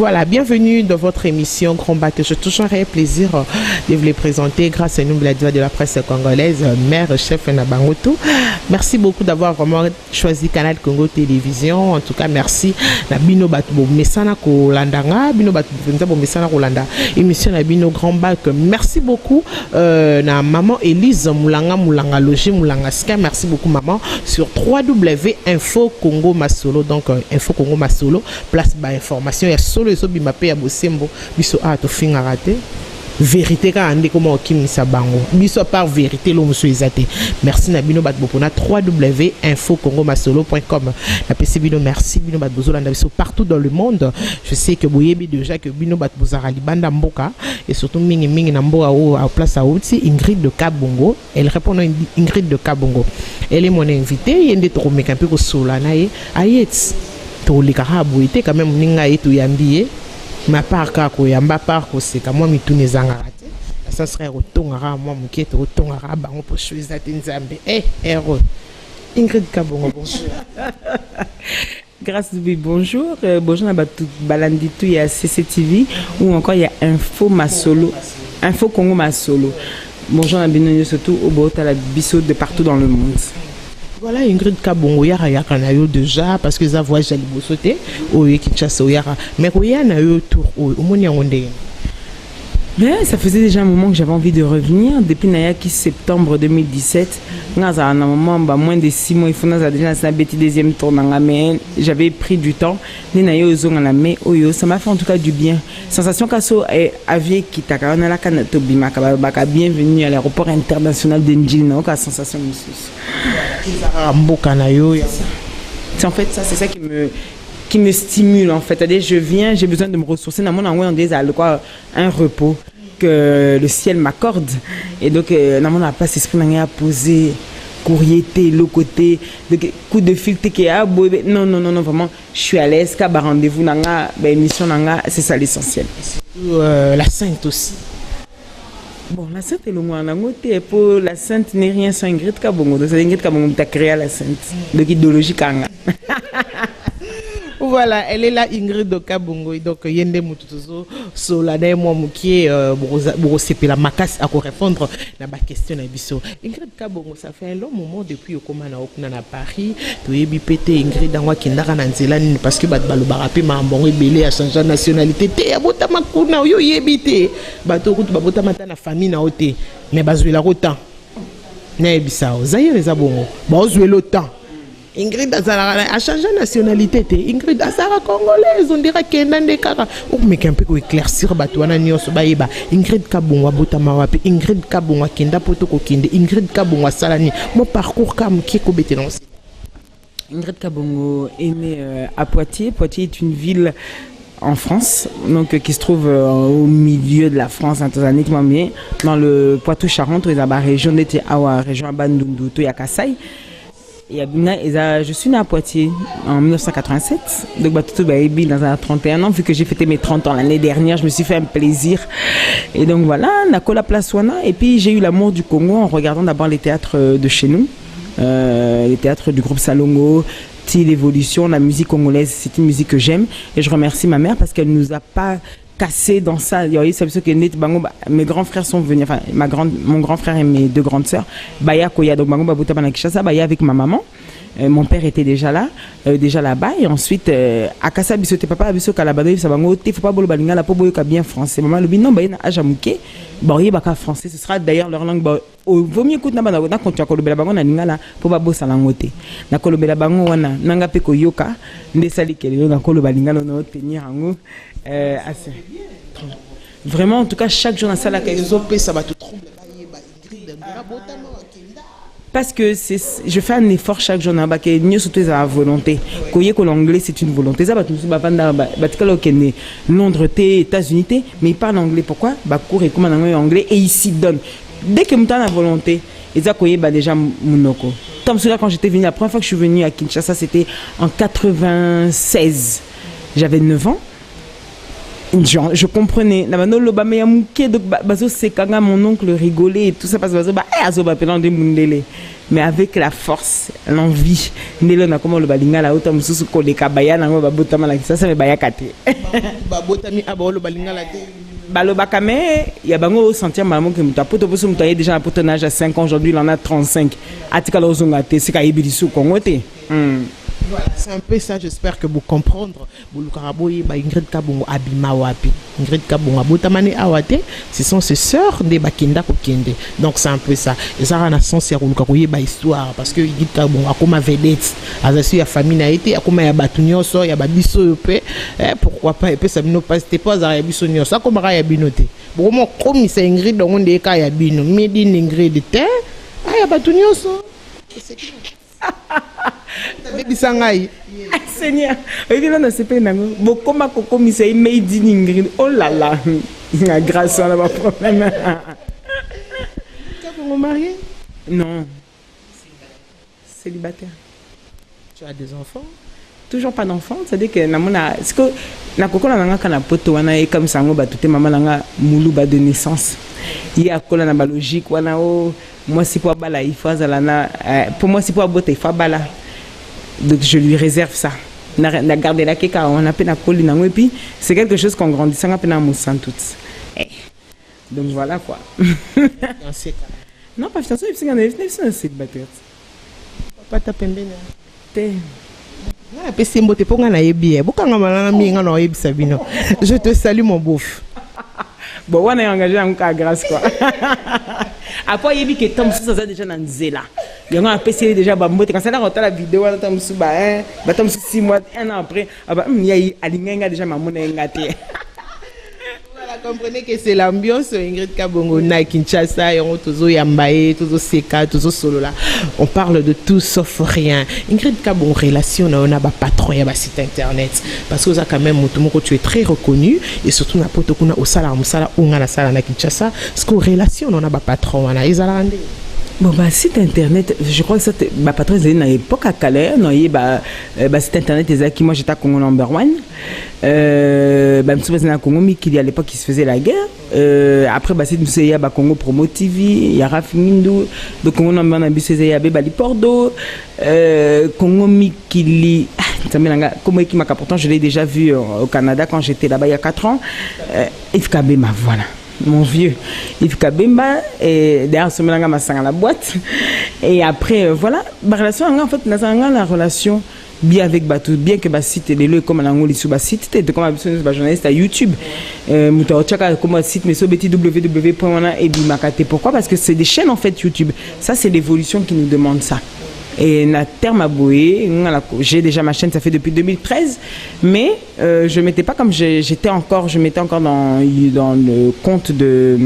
Voilà, bienvenue dans votre émission Grand Bac. Je toujours un plaisir de vous les présenter grâce à nous, la diva de la presse congolaise, mère, chef Nabangoto. Merci beaucoup d'avoir vraiment choisi Canal Congo Télévision. En tout cas, merci. Nabino Batbo Mesana Kolandanga, Bino Batbo Mesana Kolanda, émission Nabino Grand Bac. Merci beaucoup, na maman Elise Moulanga Logé Moulanga Ska. Merci beaucoup, maman, sur www.info Congo Masolo. Donc, Info Congo Masolo, place bas information. Il y a solo et sobi mapé à Bosembo, biso a to fin à rater. Vérité ka ande comment Kim Sabango. Biso par vérité l'homme sur exaté. Merci Nabino Batbopona www.infocongomasolo.com. La PC Bino merci Bino Batbozo biso partout dans le monde. Je sais que Boyebi déjà que Bino Batbozara Libanda Mboka et surtout Mingi Namboa à place à Outi Ingrid de Kabongo. Elle répond à Ingrid de Kabongo. Elle est mon invitée, yende to meka pe ko solana ye ayet. To likara boité quand même ninga et to yambié. Ma part kako yamba part ko c'est comme moi mitune zangara ça serait rotongara moi mukete rotongara bango pour choisir nzambe héros Ingrid Kabongo bonjour. Grâce oui, bonjour bonjour na batu balandi tout il y a CCTV ou encore il y a Info Masolo Info Congo Masolo. Bonjour na bino surtout au bota la biso de partout dans le monde. Voilà Ingrid Kabongo yara na yo déjà parce que ça voyage à libosoté au Kinshasa yara mais koya na yo tour au moni ngondé. Mais ça faisait déjà un moment que j'avais envie de revenir depuis Nayaki septembre 2017. Ngaza un moment moins de 6 mois il faut naza déjà na bêti deuxième tour na mais j'avais pris du temps ni na yo zonga na mais oyo ça m'a fait en tout cas du bien. Sensation kaso avié kitaka na la kana to bimaka baka bienvenue à l'aéroport international de Njilina ka sensation missus. C'est en fait ça c'est ça qui me stimule en fait. C'est-à-dire je viens, j'ai besoin de me ressourcer dans mon anglais un repos que le ciel m'accorde et donc dans mon place esprit n'a posé courrier le côté de coup de fil qui a non vraiment je suis à l'aise qu'à rendez-vous nanga émission nanga c'est ça l'essentiel. La Sainte aussi. Bon, la Sainte est le moins en côté pour la Sainte n'est rien sans Ingrid Kabongo. Donc c'est Ingrid Kabongo qui a créé la Sainte. Donc idéologie kanga. Voilà, elle est là Ingrid de Kabongo donc yende mutuzo so la dé moi mukie borosepe la makas à répondre na ba question na biso. Ingrid Kabongo ça fait un long moment depuis okoma na okuna na Paris to yebi pété Ingrid ngwa kindaka na nzela parce que bat balobara pe mambongo ebele a changer nationalité te abota makuna yo yebité bato kutu babota mata na famille na oté mais bazwela ko temps na ebisao zaire eza bongo bazwela temps. Ingrid Azara a changé de nationalité. Ingrid Azara congolaise, on dirait qu'elle est kaka. Oh mais qu'un peu éclaircir batouana nyos baïba. Ingrid Kabongo botamawapi. Ingrid Kabongo kenda potoko kende. Ingrid Kabongo salani. Mon parcours comme qui est compétence. Ingrid Kabongo est née à Poitiers. Poitiers est une ville en France, donc qui se trouve au milieu de la France, dans le Poitou-Charentes, dans la région de Awa, région Bandundu, Toyakasai. Et je suis née à Poitiers en 1987, donc dans un 31 ans, vu que j'ai fêté mes 30 ans l'année dernière, je me suis fait un plaisir. Et donc voilà, Nakola Plaswana, et puis j'ai eu l'amour du Congo en regardant d'abord les théâtres de chez nous, les théâtres du groupe Salongo, l'évolution, la musique congolaise, c'est une musique que j'aime, et je remercie ma mère parce qu'elle nous a pas cassé dans ça. Mes grands frères sont venus, enfin mon grand frère et mes deux grandes sœurs, Baya Koya, donc Bango Babuta Banakishasa, Baya avec ma maman. Mon père était déjà là-bas, et ensuite à Kassa Bisote papa Biso Kalabado ça bango il faut pas bolo balinga la pobo yoka bien français maman le binon bayena ajamuke borié baka français ce sera d'ailleurs leur langue vaut mieux écouter na bana quand tu as kolobela bango na lingala po ba bossa langote na kolobela bango wana nanga pe ko yoka ndesali kelelo na koloba lingala no tenir ango assez vraiment en tout cas chaque jour dans ça la les opé ça va te tromper parce que je fais un effort chaque jour que mieux surtout à volonté que l'anglais c'est une volonté ça Londres États-Unis mais il parle anglais pourquoi cours et comment anglais et ici donne dès que m'entend la volonté ils a déjà monoko comme cela quand j'étais venu la première fois que je suis venu à Kinshasa c'était en 96 j'avais 9 ans Genre, je comprenais. Mon oncle rigolait et tout ça parce que mais avec la force, l'envie, il y a bango sentir maman que muta poto poso muta déjà un potonnage à 5 ans aujourd'hui il en a 35 atikala ozonga te c'est kayibi lisu kongo te. Voilà, c'est un peu ça, j'espère que vous comprendre. Ingrid Kabongo abima wapi. Ingrid Kabongo abotamane awate, ce sont ses sœurs de Bakinda Kokende. Donc c'est un peu ça. Et ça a un sens c'est ba histoire parce que Ingrid Kabongo a comme vedette, a su ya famille a été, a comme ya batunyo so, ya babiso pe, pourquoi pas et puis ça ne passe pas à ya biso nyo, ça comme ra ya binote. Bon comme c'est Ingrid donc on de ka ya bino, made in Ingrid te, ya batunyo so. C'est qui? Seigneur, oh là là, grâce à la problème. Tu es marié? Non. Célibataire. Tu as des enfants? Toujours pas d'enfants, c'est-à-dire que est-ce que na koko na nga kana poto wana e comme sango ba tuté maman nga muluba de naissance. Il y a kola na ba logique wana o moi si pour bala il faut azalana pour moi si pour boter il faut bala. Donc je lui réserve ça. Na garder la keka on a peine à coller na et puis c'est quelque chose qu'on grandit ça peine à moussan toutes. Donc voilà quoi. Non pas fiancé c'est un célibataire. Papa ta pembe na. Té. Je te salue mon beauf. Bon, on est engagé en cas grâce quoi. Après il dit que Tom Sou ça déjà dans Zela. Il y a un PC déjà bambote quand ça là la vidéo on Tom Sou ba Tom Sou 6 mois un an après il y a alinga déjà maman ngate. Comprenez que c'est l'ambiance Ingrid Kabongo na Kinshasa et on tozo yambaye tozo seka tozo solo là on parle de tout sauf rien. Ingrid Kabongo relation on a ba patron ya ba site internet parce que ça quand même mutumoko tu es très reconnu et surtout na poto kuna osala musala onga na sala na Kinshasa parce que relation on a ba patron wana ezala ndé. Bon bah site internet je crois que ça ma patron c'est à l'époque à Calais non y bah site internet qui moi j'étais à Congo number 1 bah monsieur à Congo mais qui à l'époque qui se faisait la guerre après bah c'est monsieur y a bah Congo Promo TV il y a Rafindu de Congo number 1 monsieur y a bah Lipordo Congo Mikili comme qui m'a pourtant je l'ai déjà vu au Canada quand j'étais là-bas il y a 4 ans Yves Kabema voilà. Mon vieux Yves Kabemba et derrière ce mélange à la boîte et après voilà ma relation en fait la relation bien avec Batou bien que site les lieux comme l'angoli sur site c'était comme journaliste à YouTube muta comme site mais sur www.wana.ebimakate pourquoi parce que c'est des chaînes en fait YouTube ça c'est l'évolution qui nous demande ça. Et na terme aboué, j'ai déjà ma chaîne, ça fait depuis 2013, mais je mettais pas comme je mettais encore dans le compte de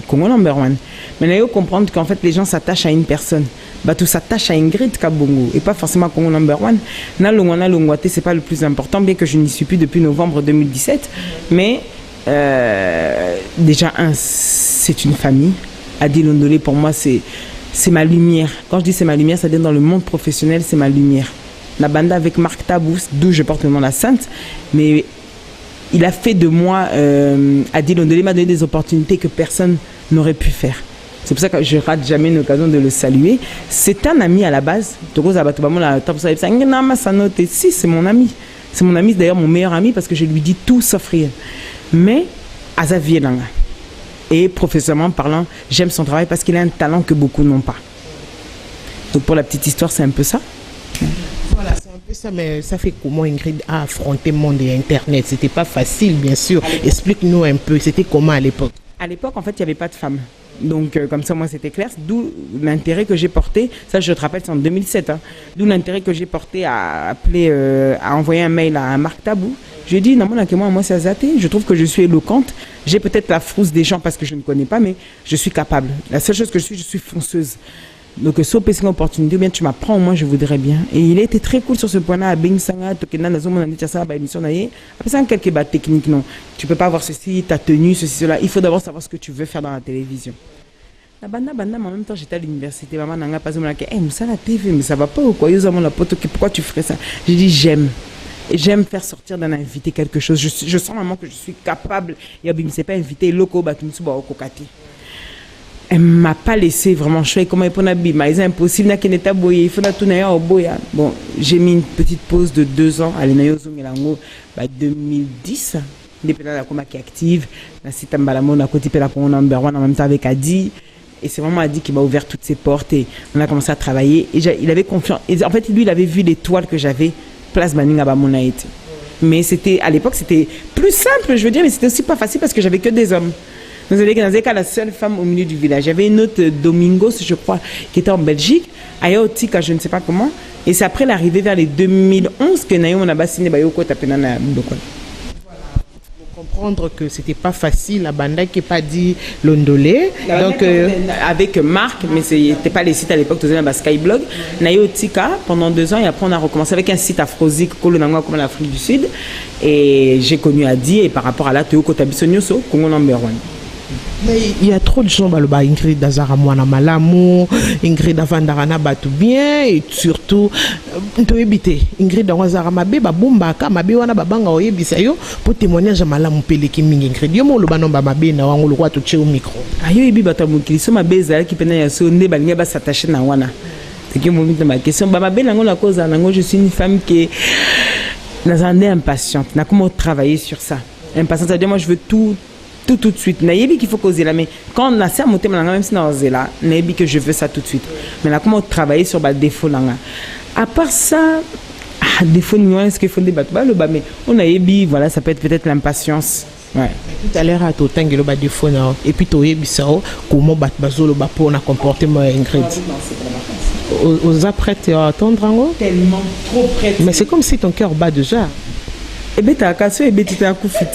Congo number 1. Mais là, il faut comprendre qu'en fait les gens s'attachent à une personne. Bah tout s'attache à Ingrid Kabongo et pas forcément Congo number 1. Na longwate c'est pas le plus important, bien que je n'y suis plus depuis novembre 2017. Mais déjà c'est une famille. Adi Londolé pour moi c'est ma lumière. Quand je dis c'est ma lumière, c'est-à-dire dans le monde professionnel, c'est ma lumière. La banda avec Marc Tabous, d'où je porte le nom de la Sainte, mais il a fait de moi, Adi Londolé m'a donné des opportunités que personne n'aurait pu faire. C'est pour ça que je rate jamais une occasion de le saluer. C'est un ami à la base. Si, c'est mon ami. C'est mon ami, d'ailleurs mon meilleur ami, parce que je lui dis tout sauf rien. Mais, Azavier Langa. Et professionnellement parlant, j'aime son travail parce qu'il a un talent que beaucoup n'ont pas. Donc pour la petite histoire, c'est un peu ça. Voilà, c'est un peu ça, mais ça fait comment Ingrid a affronté le monde de Internet? C'était pas facile, bien sûr. Explique-nous un peu, c'était comment à l'époque? À l'époque, en fait, il n'y avait pas de femmes. Donc, comme ça, moi, c'était clair. D'où l'intérêt que j'ai porté, ça, je te rappelle, c'est en 2007. D'où l'intérêt que j'ai porté à envoyer un mail à Marc Tabou. Je lui ai dit, non, moi, c'est Azaté. Je trouve que je suis éloquente. J'ai peut-être la frousse des gens parce que je ne connais pas, mais je suis capable. La seule chose que je suis fonceuse. Donc, si on peut une opportunité, bien tu m'apprends, moi, je voudrais bien. Et il a été très cool sur ce point-là. À Bing Sanga, Tokena, Nazoma, Nanditasa, émission Naye. Après, c'est quelques bas techniques, non. Tu peux pas avoir ceci, ta tenue, ceci, cela. Il faut d'abord savoir ce que tu veux faire dans la télévision. La banda, mais en même temps, j'étais à l'université. Maman n'a pas dit, mais ça la TV, mais ça va pas ou quoi? Pourquoi tu ferais ça? J'ai dit, j'aime. j'aime faire sortir d'un invité quelque chose. Je sens vraiment que je suis capable. Et ne s'est pas invité loko batumsuba okokati. Elle m'a pas laissé vraiment choisir comment il peut mais c'est impossible qu'il n'ait pas boyé. Il faut tout naïa au boya. Bon, j'ai mis une petite pause de 2 ans à l'Enayozo Milango, 2010. Depuis là, la coma qui est active. La site Mbalamo, on a côté la number one en même temps avec Adi. Et c'est vraiment Adi qui m'a ouvert toutes ses portes et on a commencé à travailler. Et il avait confiance. Et en fait, lui, il avait vu l'étoile que j'avais, place Baninga Bamonaïti. Mais c'était, à l'époque, c'était plus simple, je veux dire, mais c'était aussi pas facile parce que j'avais que des hommes. Vous savez que dans la seule femme au milieu du village. J'avais une autre, Domingos, je crois, qui était en Belgique, Aya Otika, je ne sais pas comment. Et c'est après l'arrivée vers les 2011 que Nayo Monaba signé Bayoko Tapenana Bokon. Comprendre que c'était pas facile la banda qui pas dit l'ondolé donc avec Marc mais c'était pas les sites à l'époque tout ça Skyblog Nayo Tika pendant 2 ans et après on a recommencé avec un site afrosique comme l'Afrique du Sud et j'ai connu Adi et par rapport à la Théo Kotabisonyoso Congo number 1. Mais il y a trop de gens qui Ingrid Dazara Mwana Malamu, Ingrid Avandarana Batu bien et surtout Ingrid Dazara Mabe Babumbaka Mabe wana babanga oyebisayo pour témoignage Malamu Peleki mingi Ingrid yo mo lo banomba Mabe na wango lo kwa to au micro. Ayo ebi batamukili so Mabe za ki pena ya so nde balinga ba s'attacher na wana. C'est que mon ma question Mabe nango la cause nango je suis une femme qui est impatiente. Na comment travailler sur ça. Impatiente, c'est-à-dire moi je veux tout de suite. Naïbi qu'il faut causer là, mais quand on a ça monté même si on est là, naïbi que je veux ça tout de suite. Mais là comment travailler sur le défaut là. À part ça, défaut nuance qu'il faut débattre le bas mais on a ébi voilà ça peut être peut-être l'impatience. Ouais. Tout à l'heure à tout temps le bas défaut là et puis toi ébi ça comment battre bazo le bas pour un comportement Ingrid. Aux apprêtés à attendre en tellement trop prêt. Mais c'est comme si ton cœur bat déjà. Et ben t'as cassé et ben tu t'es un coup fit.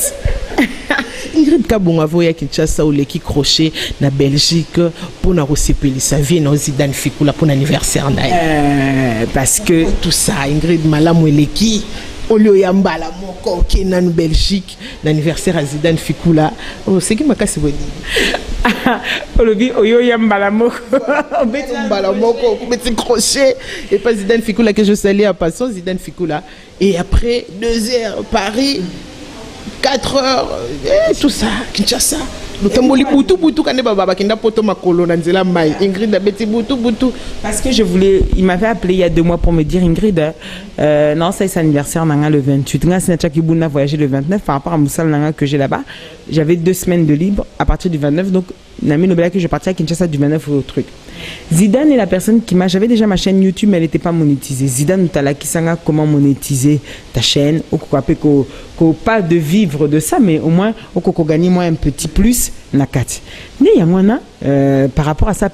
Ingrid Kabongo voya Kinshasa ou l'équipe crochet na Belgique pour na recipeli sa vie na Zidane Fikula pour l'anniversaire parce que tout ça Ingrid Malamu l'équipe Olio Yambala moko kena en Belgique l'anniversaire à Zidane Fikula c'est qui m'a cassé boni Olobi Oyo Yambala moko Yambala moko petit crochet et pas Zidane Fikula que je salue à passant Zidane Fikula et après 2 heures Paris 4 heures, tout ça, Kinshasa. Parce que je voulais, il m'avait appelé il y a 2 mois pour me dire Ingrid, non, ça c'est anniversaire le 28. C'est voyagé le 29 par rapport à Moussal que j'ai là-bas. J'avais 2 semaines de libre à partir du 29, donc Nami Nobela que je partais à Kinshasa du 29 au truc. Zidane est la personne qui m'a. J'avais déjà ma chaîne YouTube, mais elle n'était pas monétisée. Zidane, tu as la Kisanga, comment monétiser ta chaîne. Pas de vivre de ça, mais au moins, on peut gagner moins un petit plus. Par rapport à ça,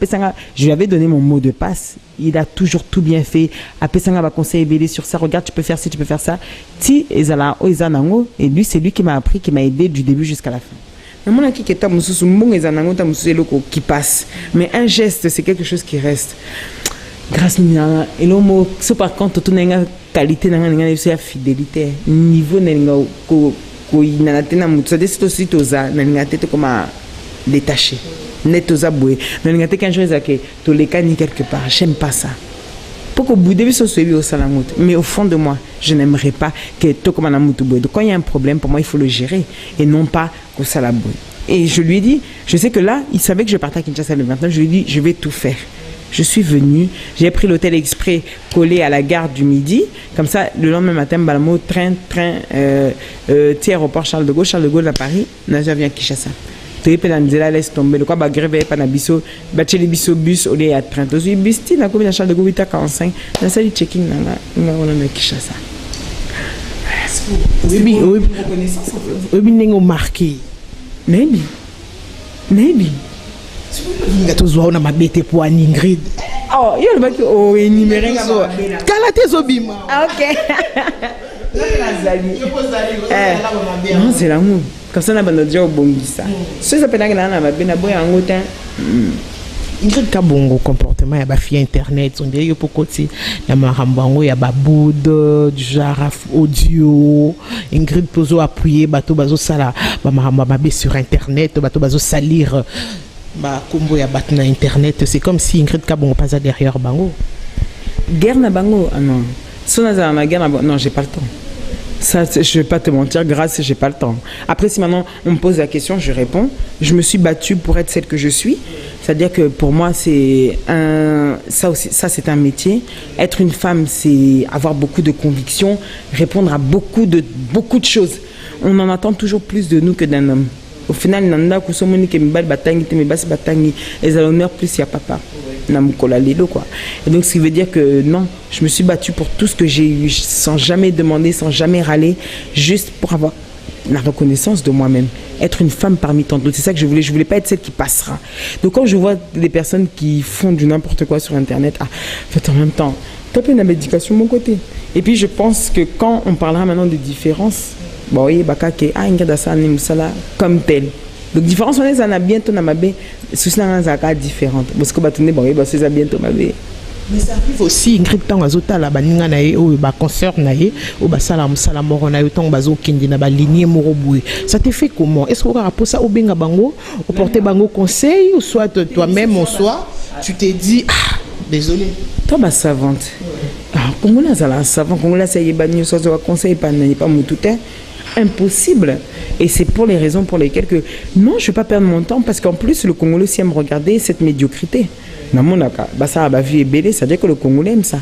je lui avais donné mon mot de passe. Il a toujours tout bien fait. Apesanga va conseiller sur ça. Regarde, tu peux faire ci, tu peux faire ça. Et lui, c'est lui qui m'a appris, qui m'a aidé du début jusqu'à la fin. Qui passe. Mais un geste, c'est quelque chose qui reste. Grâce à et l'homme, par contre, tout n'est pas qualité, c'est la fidélité. Niveau n'est c'est aussi comme détaché. Net aux aboués. Mais qu'un jour, tu les cannes quelque part. J'aime pas ça. Mais au fond de moi, je n'aimerais pas que tout comme un quand il y a un problème, pour moi, il faut le gérer et non pas que ça la bouille. Et je lui ai dit, je sais que là, il savait que je partais à Kinshasa le 29, je lui ai dit, je vais tout faire. Je suis venue, j'ai pris l'hôtel exprès collé à la gare du Midi, comme ça, le lendemain matin, balamo, train, aéroport Charles de Gaulle à Paris, je viens à Kinshasa. Tu peux laisse tomber le quoi ba grève pas na biso ba tcheli biso bus au lieu à 30 aussi bus ti na combien de Charles de Gaulle 45 na sali checking na on a Kinshasa. Oui ningo marqué maybe nga tozwa na mabete pour Ingrid oh yo le baki o énumérer nga kala tezobima OK non c'est l'amour comme ça, on a déjà ça. Ce qui s'appelle Ingrid Kabongo comportement ya ba fille internet on dirait pour côté na marambango ya baboud du genre audio Ingrid pozo appuyer bato bazo sala ba maramba ba sur internet bato bazo salir ba kombo ya bat na internet c'est comme si Ingrid Kabongo pas derrière bango guerre na bango ah non so na guerre non j'ai pas le temps Ça, je vais pas te mentir, grâce, j'ai pas le temps. Après, si maintenant on me pose la question, je réponds. Je me suis battue pour être celle que je suis. C'est-à-dire que pour moi, ça aussi, ça c'est un métier. Être une femme, c'est avoir beaucoup de convictions, répondre à beaucoup de choses. On en attend toujours plus de nous que d'un homme. Au final, nanda kusomoni ke mibali batangi te mibasi batangi, et à l'honneur plus il y a papa. Quoi. Et donc, ce qui veut dire que non, je me suis battue pour tout ce que j'ai eu, sans jamais demander, sans jamais râler, juste pour avoir la reconnaissance de moi-même. Être une femme parmi tant d'autres, c'est ça que je voulais. Je voulais pas être celle qui passera. Donc, quand je vois des personnes qui font du n'importe quoi sur Internet, faites en même temps, tapez une médication de mon côté. Et puis, je pense que quand on parlera maintenant de différences, bon, oui, comme tel. Donc, différence, on est en bientôt dans ma baie. Ceci est différente. Parce que c'est bientôt ma baie. Mais ça arrive aussi, Ingrid Tango Azota, la baninga nae, ou ba concert nae, ou ba salam salamoro nae, tango bazo kendi na ba lignée moroboué. Ça te fait comment? Est-ce qu'on a ça au benga bango, au porter bango conseil, ou soit toi-même en soi, tu t'es dit, désolé. Toi, bah savante. Congolais, ça la savant, Congolais, ça y est, banni, soit conseil, pas moutouté. Impossible. Et c'est pour les raisons pour lesquelles que non, je ne vais pas perdre mon temps, parce qu'en plus le Congolais aussi aime regarder cette médiocrité. Dans mon cas, ça a vie est belle, ça veut dire que le Congolais aime ça.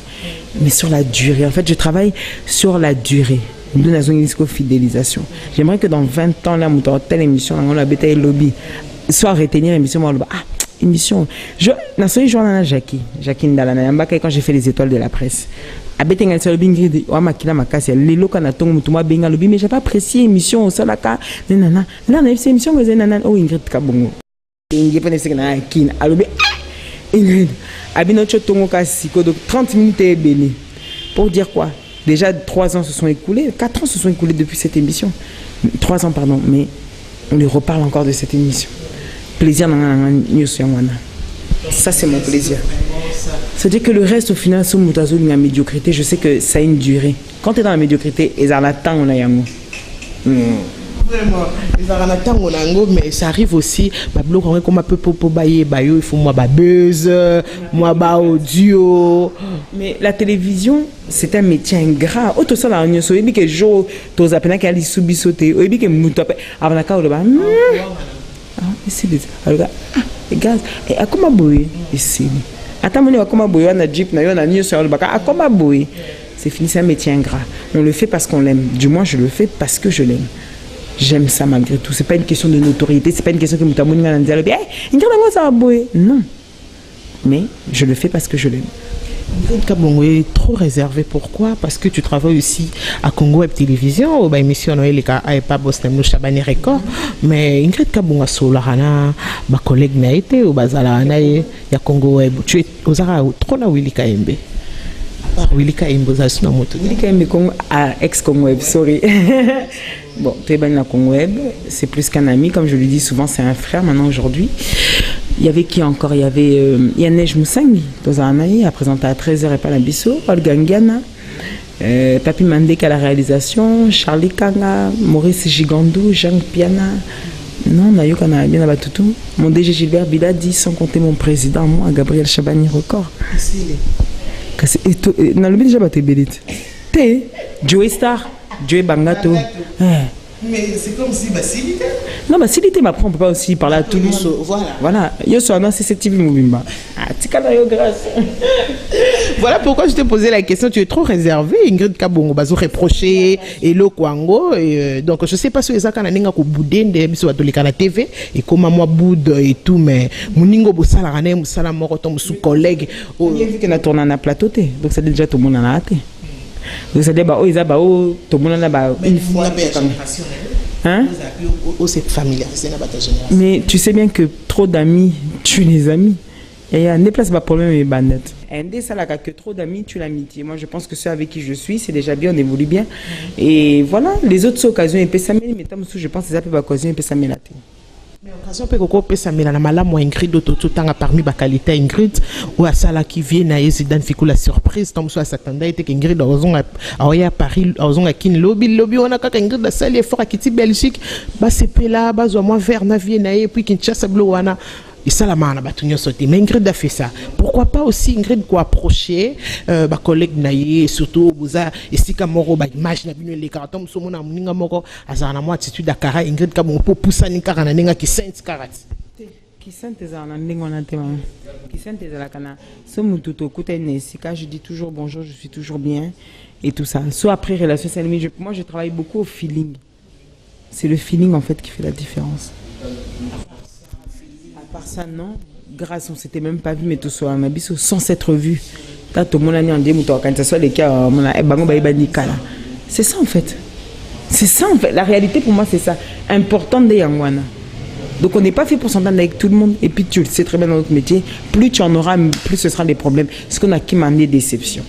Mais sur la durée, en fait, je travaille sur la durée. Nous avons une fidélisation. J'aimerais que dans 20 ans, là, on a telle émission, on a bêté lobby, soit retenir l'émission, émission. Je dans ce jour là Jackie Ndalana quand j'ai fait les étoiles de la presse. Abetenga sur le bingrid wa makila makasi lelo kana tongo mutuma benga lobi mais j'ai pas apprécié émission ça là ka nana là na émission que nana oh Ingrid Kabongo. Ingrid pone sekena kin alobi Ingrid abino chotongo ka siko donc 30 minutes est béni. Pour dire quoi? Déjà 3 ans se sont écoulés, 4 ans se sont écoulés depuis cette émission. 3 ans pardon, mais on lui reparle encore de cette émission. Plaisir dans ça c'est mon plaisir. C'est-à-dire que le reste au final sur la médiocrité, je sais que ça a une durée. Quand tu es dans la médiocrité, ils ont l'attente on a yango. Vraiment, ils ont l'attente on a yango, mais ça arrive aussi bablo quand comme un peu pour bailler bayo, il faut moi ba buzz, moi ba audio. Mais la télévision, c'est un métier ingrat. Auto ça la réunion so ebi que jo to zapena ka li subi sauter, ebi que muto avant ka le ba. Ici alors gaz et à comment boyer ici attends mon comment boyer na jeep na yo na niyo sur le baka à comment boyer c'est fini, c'est un métier ingrat. On le fait parce qu'on l'aime, du moins je le fais parce que je l'aime. J'aime ça malgré tout, c'est pas une question de notoriété, c'est pas une question que mutamoni na nzala bien ça va boyer, non, mais je le fais parce que je l'aime. Ingrid Kabongo est trop réservé. Pourquoi? Parce que tu travailles aussi à Congo Web Télévision, ou émission Noël et pas Boston Chabani Record. Mais Ingrid Kabongo Solarana, ma collègue n'a été au Bazalana et ya Congo Web. Tu es aux Ara trop là Willy Kaembe. À part Willy Kaembe, vous avez son mot. Willy Kaembe ex-Congo Web, sorry. Bon, tu es bien la Congo Web, c'est plus qu'un ami, comme je le dis souvent, c'est un frère maintenant aujourd'hui. Il y avait qui encore? Il y avait Yanej Moussangi, à présenter à 13h et pas la Bissot, Olga Ngana, Papi Mandek à la réalisation, Charlie Kanga, Maurice Gigandou, Jean Piana. Non, Nayoka n'a bien abattu. Mon DG Gilbert Biladi, sans compter mon président, moi, Gabriel Chabani Record. Dans le but déjà battu Bélit. T'es Joey Star, Joey Bangato. Mais c'est comme si Basilité. Non, Basilité m'apprend, on peut pas aussi parler à tout le monde. Voilà. Yo so non c'est TV Mobimba. Voilà pourquoi je t'ai posé la question. Tu es trop réservé. Ingrid Kabongo bazo reproché et le Kwango donc je sais pas si ça kana ninga ko boudende biso batolika na TV et comment moi boude et tout mais muningo bosala kana musala moko to musu collègue on a vu que na tourné na plateau donc c'est déjà tout le monde en a hâte. Donc ça dit bah tout le monde là une fois hein? C'est familial, c'est mais tu sais bien que trop d'amis tuent les amis. Il y a des places pas problème et bandette. Et ça là que trop d'amis tuent l'amitié. Moi je pense que ceux avec qui je suis c'est déjà bien, on évolue bien. Et voilà, les autres occasions et peut s'amener mais je pense que ça peut pas occasion et peut s'amener. Mais occasion peut qu'on peut s'amener na mala moi Ingrid tout temps parmi ba qualité Ingrid ou à ça là qui vient na Zidane fiku la surprise tom soit s'attendait était Ingrid ozon à Paris ozon à kin lobby on a ka Ingrid da salle fort à Kitty Belgique ba c'est là ba zo moi vers na vie na et puis Kinshasa blowana et ça la main ba tunyo sauté mais Ingrid a fait ça pourquoi pas aussi Ingrid quoi approcher ba collègue naïe surtout boza esika moko ba image na bino les carton so mona muninga moko azana mo attitude dakara Ingrid ka mo poussa ni kara na ninga ki sainte karate qui sente ezala ndenge wana te mama qui sente ezalaka na so mutu tokuta ene esika je dis toujours bonjour je suis toujours bien et tout ça soit après relation c'est moi je travaille beaucoup au feeling c'est le feeling en fait qui fait la différence à part ça non grâce on s'était même pas vu mais tout soit un abisso sans s'être vu là tout le monde a dit en dit mutu quand ça soit les cas on a bango ba ibandikala c'est ça en fait la réalité pour moi c'est ça important de yangwana. Donc on n'est pas fait pour s'entendre avec tout le monde. Et puis tu le sais très bien dans notre métier, plus tu en auras, plus ce sera des problèmes. Ce qu'on a qui m'a amené déception.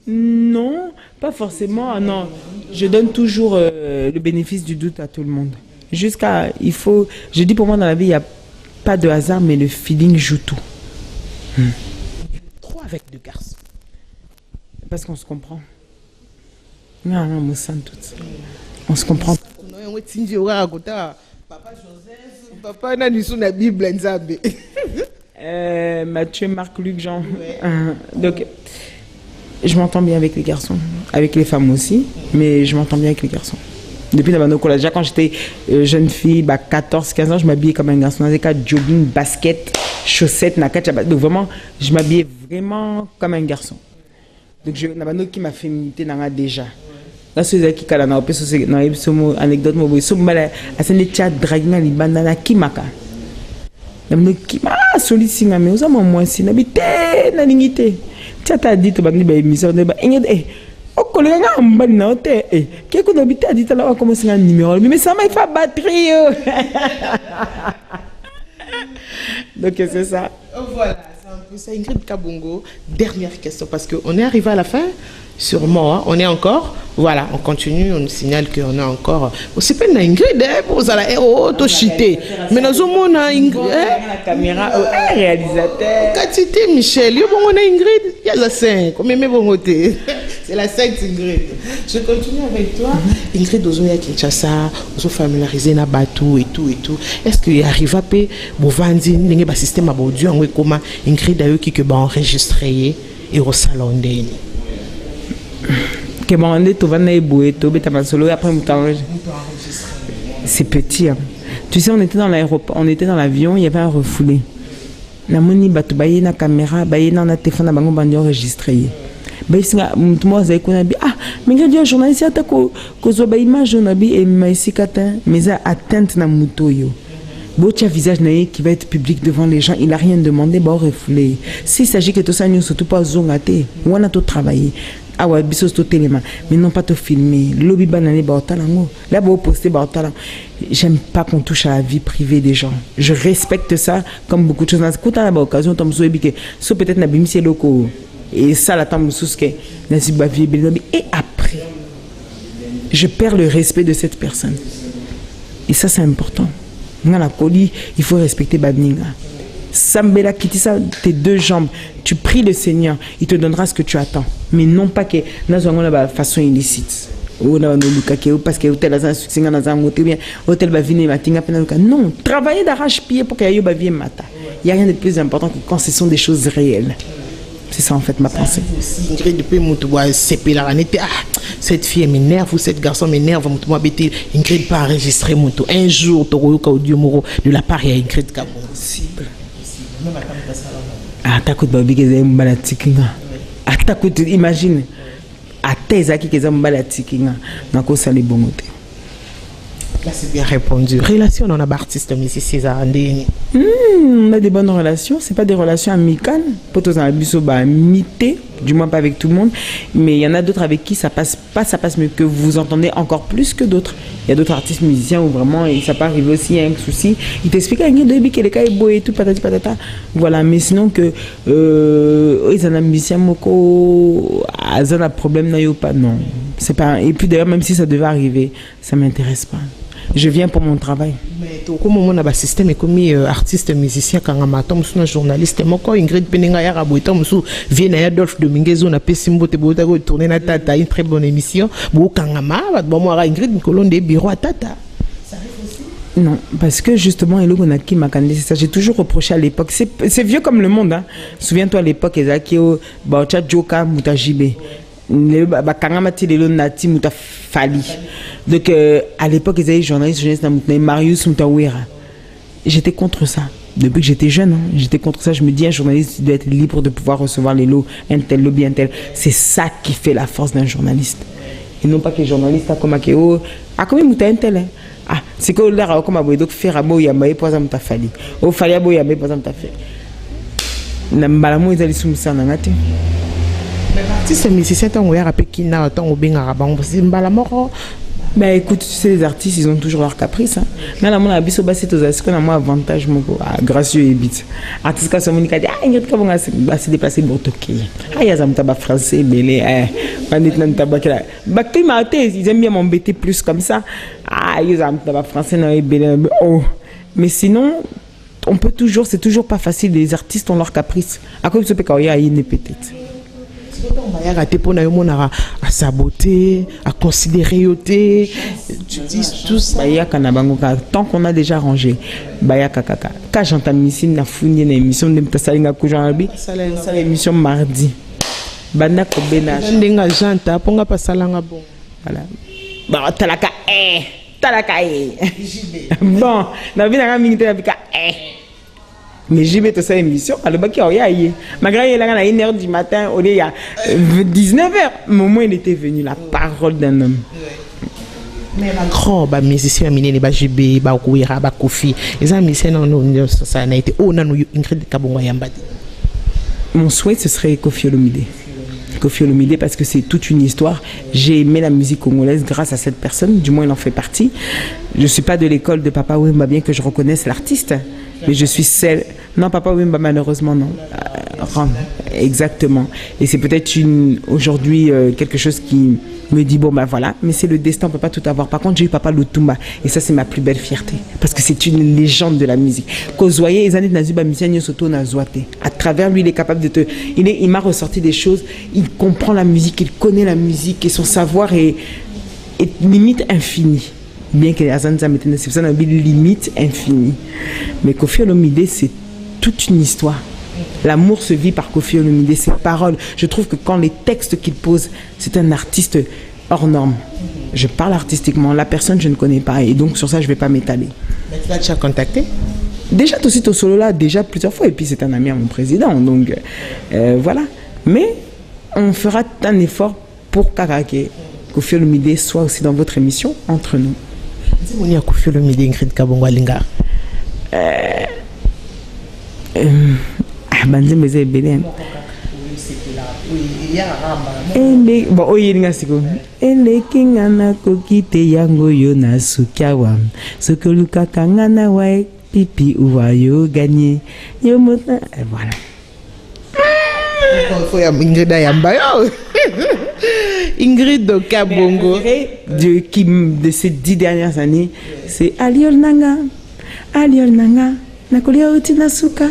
Non, pas forcément. Non, je donne toujours le bénéfice du doute à tout le monde. Je dis pour moi dans la vie, il n'y a pas de hasard, mais le feeling joue tout. Trop avec deux garçons. Parce qu'on se comprend. Non, on se sent toutes. On se comprend. Papa Joseph, papa n'a ni sous la Bible, Nzambe. Mathieu, Marc, Luc, Jean. Ouais. Donc, je m'entends bien avec les garçons, avec les femmes aussi, mais je m'entends bien avec les garçons. Depuis le collège, déjà quand j'étais jeune fille, 14-15 ans, je m'habillais comme un garçon. Dans jogging, basket, chaussettes, nakatcha. Donc vraiment, je m'habillais vraiment comme un garçon. Donc je n'ai qui m'a féminité déjà. Là, c'est qui a na opé na anecdote mo so mala asende chat draguing libanda na kimaka. Na qui ma solisinga mais oza moi si na bité na lingité. Chat a dit to bandi ba émission de ba engede o kolega nga mbali na hote ke ko na bité a dit là comment c'est un numéro mais ça m'a fait batterie. Donc c'est ça. Voilà. Ça, Ingrid Kabongo, dernière question, parce qu'on est arrivé à la fin, sûrement, hein, on est encore, voilà, on continue, on nous signale qu'on est encore, c'est pas une Ingrid, vous allez, tout chiter, mais nous avons une Ingrid, la caméra, réalisateur, Katité Michel, on a Ingrid, il y a la 5, mais bon côté, c'est la 5 Ingrid. Je continue avec toi, Ingrid, vous avez Kinshasa, vous familiarisé na bateau et tout, est-ce qu'il arrive à payer, vous vendez, vous avez un système à Baudu, comment Ingrid a eu qui va enregistrer et au salon d'elle. Que bon, tu vas naître, tu vas te solo après c'est petit. Hein. Tu sais, on était dans l'aéroport, on était dans l'avion, il y avait un refoulé. La moni batu baye na caméra, baye na téléphone, bango bandi enregistré. Baye singa mutuma za ikona bi ah, minga dio journaliste atako ko zo ba image na bi et maïsi katin, mais a atteinte na mutoyo. Botia visage naïe qui va être public devant les gens, il n'a rien demandé, bah refoulé. S'il s'agit que tout ça nous surtout pas zongate, on a tout travaillé. Ah ouais, bisos tout téléma, mais non pas te filmer. Lobby banane baotalango. Là beau poster baotalang. J'aime pas qu'on touche à la vie privée des gens. Je respecte ça comme beaucoup de choses. Quand on a l'occasion, on me dit que so peut-être na bimisi loko et ça la tamou souske na zibavi et après je perds le respect de cette personne. Et ça c'est important. Il faut respecter Babninga. Sambela Kitissa, tes deux jambes. Tu pries le Seigneur, il te donnera ce que tu attends. Mais non pas que nous avons la façon illicite. Parce que l'hôtel a un succès, l'hôtel va venir matin. Non, travailler d'arrache-pied pour qu'il y ait une vie matin. Il n'y a rien de plus important que quand ce sont des choses réelles. C'est ça en fait ma pensée. Cette fille m'énerve ou cet garçon m'énerve. Ingrid pas enregistrer un jour de la part de Ingrid Kabongo. Possible. Ah, t'as babi que mbalatika. Ah, imagine. Ah, t'es qui que mbalatika. Nako sali bongote. Là, c'est bien répondu. Relation, on a artiste, mais c'est César. On a des bonnes relations. C'est pas des relations amicales. Pour dans la biso, amité, du moins pas avec tout le monde. Mais il y en a d'autres avec qui ça passe pas, ça passe mieux, que vous entendez encore plus que d'autres. Il y a d'autres artistes musiciens où vraiment ça peut arriver aussi, il y a un souci. Ils t'expliquent à un que les cas est beau et tout, patati patata. Voilà, mais sinon que ils ont un musicien moko, ils ont un problème, non. C'est pas. Et puis d'ailleurs, même si ça devait arriver, ça m'intéresse pas. Je viens pour mon travail. Mais comme on a un système comme artiste musicien quand on a un journaliste moko Ingrid Peninga ya raboita musu vient à Adolphe Dominguez on a pessimbo te bota tourner na tata une très bonne émission bo kangama ba mo Ingrid Nicolon des bureaux à tata ça arrive Non, parce que justement, c'est ça. J'ai toujours reproché à l'époque. C'est vieux comme le monde. Hein. Souviens-toi à l'époque, Ezakio, Baocha Joka, Mutajibe. Bakangamati Lelo Nati Mutafali. Donc, à l'époque, ils avaient journalistes, Marius Mutawera. J'étais contre ça. Depuis que j'étais jeune, hein, j'étais contre ça. Je me dis, un journaliste doit être libre de pouvoir recevoir les lots, un tel lobby, un tel. C'est ça qui fait la force d'un journaliste. Et non pas que les journalistes, comme Akeo, comment il un tel. Ah, c'est que là, comme Abou, donc faire Abo Yamae, par exemple, t'as fallu. Au Faliabo Yamae, par exemple, t'as fait. Nambalamo, ils allaient soumettre ça en angate. Si c'est musicien, tant qu'on a rappelé qu'il n'a tant au bien arabe, c'est Mbalamoro. Ben écoute, tu sais, les artistes, ils ont toujours leur caprice. Mais là, mon abisso basé aux assis, qu'on a moins avantage, mon gracieux et bite. Artiste qui sont venus dire, ah, il y a quelqu'un qui va se déplacer pour toquer. Ah, il y a un tabac français, belé, pas net un tabac là. Bah, ils aiment bien m'embêter plus comme ça. Ah, il y a un tabac français, non, belé. Oh, mais sinon, on peut toujours, c'est toujours pas facile. Les artistes ont leur caprice. À quoi il se peut qu'il y ait une peut-être. À saboter, à considérer, tu dis tout ça. Tant qu'on a déjà rangé, quand j'entends ici, na fouine une émission de Mtassalinga Koujanbi, c'est l'émission mardi. Banda Kobena. Ndinga janta, ponga pasalanga bon. Voilà. Bah, talaka Bon, na vie na mingi talaka mais j'y mets toute cette émission, à l'époque, il y a eu. Malgré qu'il y a 1h du matin, il y a 19h. Moment, il était venu, la parole d'un homme. Mais la grande musicien, il y a JB, Bakouira, Bakoufi. Les musiciens, ça a été Ingrid Kabongo Yambadi. Mon souhait, ce serait Koffi Olomide. Koffi Olomide, parce que c'est toute une histoire. J'ai aimé la musique congolaise grâce à cette personne, du moins, il en fait partie. Je ne suis pas de l'école de Papa Wemba, bien que je reconnaisse l'artiste. Mais je suis celle... Non, Papa Wemba, malheureusement, non. Exactement. Et c'est peut-être aujourd'hui quelque chose qui me dit, bon, ben voilà, mais c'est le destin, on ne peut pas tout avoir. Par contre, j'ai eu Papa Lutumba, et ça, c'est ma plus belle fierté. Parce que c'est une légende de la musique. Kozoye, Ezanet Nazuba Misian Soto Nazouate. À travers lui, il est capable de te... Il m'a ressorti des choses, il comprend la musique, il connaît la musique, et son savoir est limite infini. Bien que les Azanza mettaient une limite infinie. Mais Koffi Olomide, c'est toute une histoire. L'amour se vit par Koffi Olomide, ses paroles. Je trouve que quand les textes qu'il pose, c'est un artiste hors norme. Je parle artistiquement, la personne, je ne connais pas. Et donc, sur ça, je ne vais pas m'étaler. Mais tu l'as déjà contacté? Déjà, tout site au solo là, déjà plusieurs fois. Et puis, c'est un ami à mon président. Donc, voilà. Mais, on fera un effort pour que Koffi Olomide soit aussi dans votre émission, entre nous. On y a Koffi Olomide, Ingrid Kabongo Alinga. Banzembe ze belé. Bon, oye linga siko. Ele kinga na kokite yango yo na sukiawa. Sokoluka kangana wa pipi uwayo gagné. Yo mota voilà. Faut ya Ingrid Ayambayo. Ingrid Kabongo de ces 10 dernières années, c'est Aliol Nanga, Nakolia Utina Suka,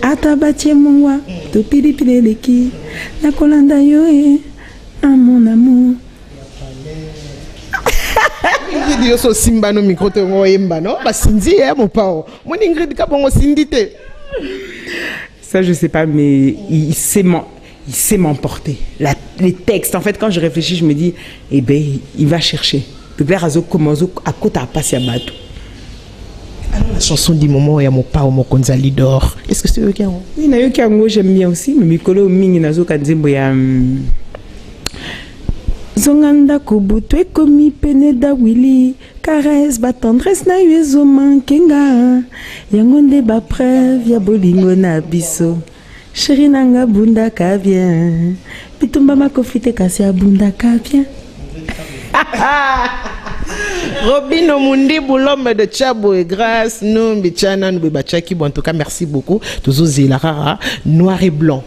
Atabatie Mongwa, Topilipileki, Nakolanda Yoe, mon amour. Ingrid Yoso Simba no micro te ngoyemba no, ba sindi mon pao. Mon Ingrid Kabongo sindite. Ça je sais pas, mais il sait m'emporter. Les textes, en fait, quand je réfléchis, je me dis, eh ben, il va chercher. À côté à passer à bateau. Alors, la chanson du moment, il y a mon pao, mon Konzali d'or. Est-ce que c'est eux qui ont? Oui, il y a eux qui ont, j'aime bien aussi, mais Mikolo Mingi Nazo Kanzimbo, il y a. Zonganda Kobutwe Komi Peneda Willy, caresse, ba tendresse na yuezo mankenga. Yangonde ba preuve, ya bolingo na biso. Chérie nanga bunda ka bien. Pitumba makofite kasi ya bunda ka bien. Robino Mundi l'homme de Tchabo et grâce nous bichana nous bachaki bon en tout cas merci beaucoup toujours Zilara noir et blanc.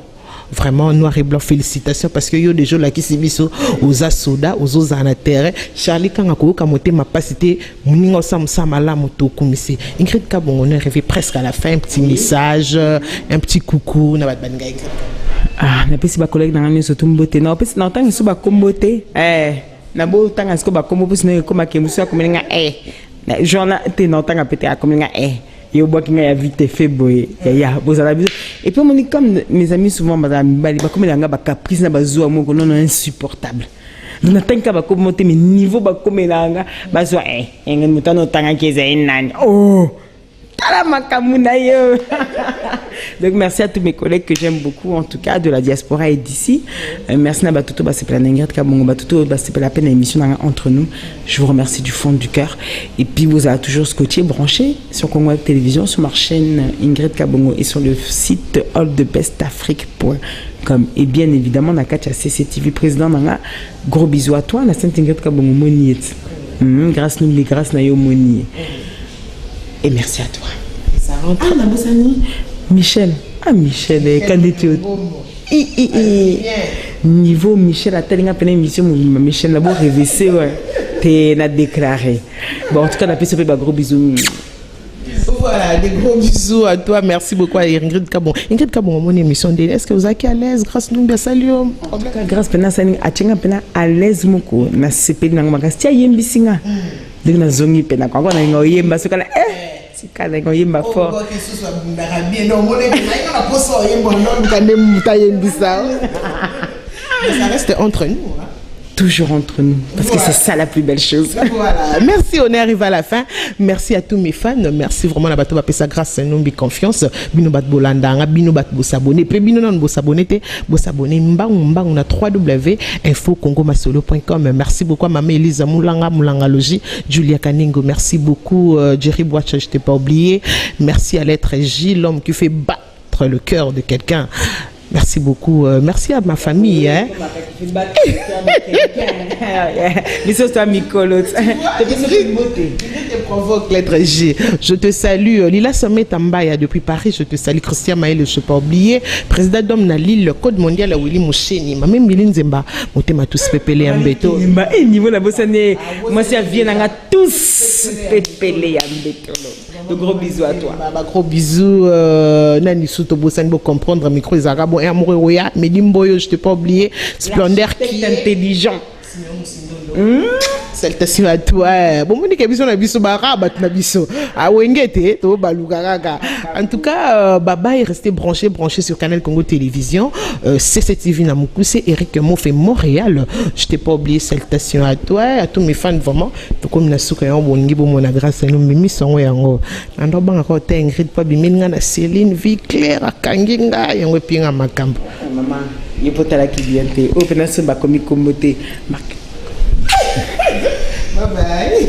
Vraiment noir et blanc, félicitations parce que yo des gens là qui s'est mis aux asoda aux autres anatere Charlie Kangako kamote ma pasité muningo samsama la moto kumisi Ingrid Kabongo on est arrivé presque à la fin un petit message un petit coucou na bat banga ah na pesi ba collègue na ngani so tumbote na pesi na tanga so ba kombote na bo tanga sko ba kombo pesi na ko makemuso ko meninga Genre là, t'es non, t'as pété à comme et au bois qui a vite fait boy. Et puis, on dit comme mes amis souvent, madame, comme il y a un caprice, non insupportable. Donc, on a comme monter mes niveaux, comme il y a un oh! Donc merci à tous mes collègues que j'aime beaucoup, en tout cas de la diaspora et d'ici. Merci à Batuto Ingrid Kabongo Batuto la peine émission entre nous. Je vous remercie du fond du cœur. Et puis vous avez toujours scotché, branché sur Congo Télévision, sur ma chaîne Ingrid Kabongo et sur le site allthebestafrique.com. Et bien évidemment, na Katia CCTV président Nanga. Gros bisous à toi, la Sainte Ingrid Kabongo Moniet. Grâce nous les grâces na yo Monier. Et merci à toi. Ça rentre. Ah, la Bossani. Michel. Ah, Michel, quand tu niveau Michel a tellement appelé émission, Michel, la beau révissé, ouais. T'es la déclaré. Bon, en tout cas, on a pu se faire un gros bisou. Voilà, des gros bisous à toi. Merci beaucoup à Ingrid Kabon. Ingrid Kabon, mon émission, est-ce que vous êtes à l'aise grâce à nous, bien salut. Grâce à l'aise, moko. Na CP, na magasin, tiens, yembisinga. Donc, na zongi, pena, quand on a un yemba, ce qu'on a, si quand on a un yemba fort. Ça reste entre nous. Toujours entre nous, parce que c'est ça la plus belle chose. Voilà. Merci, on est arrivé à la fin. Merci à tous mes fans. Merci vraiment à bateau sa grâce, nous confiance. Bino bat bolanda, bino bat bo s'abonner, puis bino non bo s'abonner, bo s'abonner. Mbang on a www.infocongomasolo.com. Merci beaucoup à maman Elisa Moulanga Logi, Julia Kaningo. Merci beaucoup Jerry Boacha, je t'ai pas oublié. Merci à l'être J, l'homme qui fait battre le cœur de quelqu'un. Merci beaucoup. Merci à ma famille. Hein. Je te salue. Lila Sommet Tambaya depuis Paris. Je te salue. Christian Maël, je ne peux pas oublier. Président d'Homme Nalil, le code mondial à Willy Moucheni. Ma même Milin Zemba. Motema tous pépélé en béto. Et niveau la bossane. Moi, c'est à Vienne, on a tous pépélé en béto. De gros bisous à toi. Gros bisous. Nani Souto Bossane pour comprendre. Micro les Arabes. Et amoureux, mais Limboyo, je ne t'ai pas oublié. Splendeur qui est intelligent. Salutations à toi. Bon, Monique, on a biso barabat na biso. Ah wengete to balugaraga. En tout cas, Baba est resté branché sur Canal Congo Télévision. CCTV na Mukuse, Eric Moffé Montréal. Je t'ai pas oublié. Salutations à toi, à tous mes fans vraiment. Tout comme na souka yon bongi bo mona grâce à nous mimi songo yango. Ando banga ko te Ingrid pa biminga na Céline vie claire akanginga yango pinga makambo. Maman, il faut la qui vient te. Au pénal se ba komi komote. Bye bye.